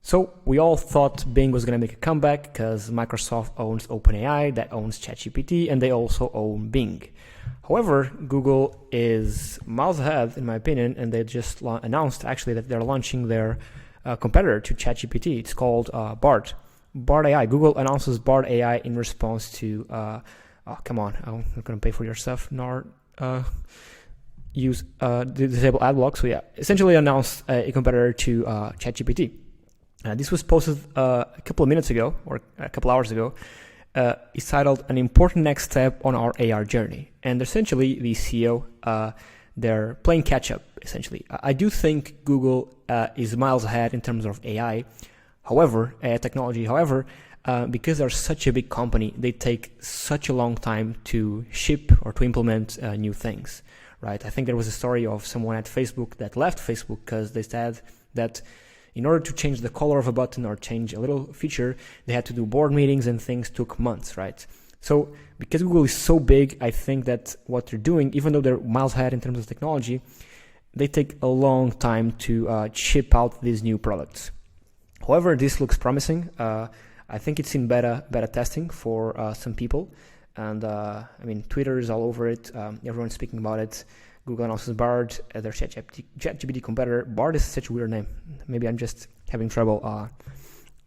So we all thought Bing was going to make a comeback because Microsoft owns OpenAI, that owns ChatGPT, and they also own Bing. However, Google is miles ahead, in my opinion, and they just announced actually that they're launching their competitor to ChatGPT. It's called Bard AI. Google announces Bard AI in response to, oh, come on, I'm not going to pay for your stuff, nor use disable ad block. So yeah, essentially announced a competitor to ChatGPT. This was posted a couple of minutes ago, or a couple hours ago. It's titled "An Important Next Step on Our AR Journey," and essentially the CEO they're playing catch up. Essentially, I do think Google is miles ahead in terms of AI. However, technology. However, because they're such a big company, they take such a long time to ship or to implement new things. Right? I think there was a story of someone at Facebook that left Facebook because they said that in order to change the color of a button or change a little feature, they had to do board meetings and things took months, right? So because Google is so big, I think that what they're doing, even though they're miles ahead in terms of technology, they take a long time to ship out these new products. However, this looks promising. I think it's in beta testing for some people. And I mean, Twitter is all over it. Everyone's speaking about it. Google announces Bard, their ChatGPT competitor. Bard is such a weird name. Maybe I'm just having trouble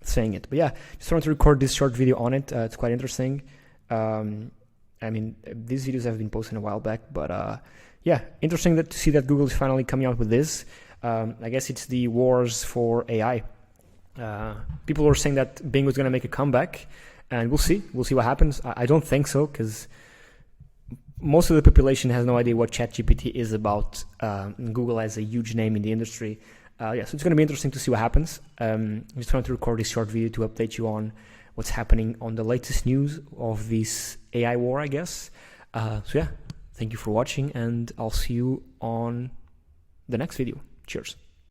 saying it. But yeah, just wanted to record this short video on it. It's quite interesting. I mean, these videos have been posted a while back, but yeah, interesting to see that Google is finally coming out with this. I guess it's the wars for AI. People were saying that Bing was going to make a comeback, and we'll see. We'll see what happens. I don't think so, because most of the population has no idea what ChatGPT is about. Google has a huge name in the industry. Yeah, so it's going to be interesting to see what happens. Just wanted to record this short video to update you on what's happening on the latest news of this AI war, I guess. So yeah, thank you for watching, and I'll see you on the next video. Cheers.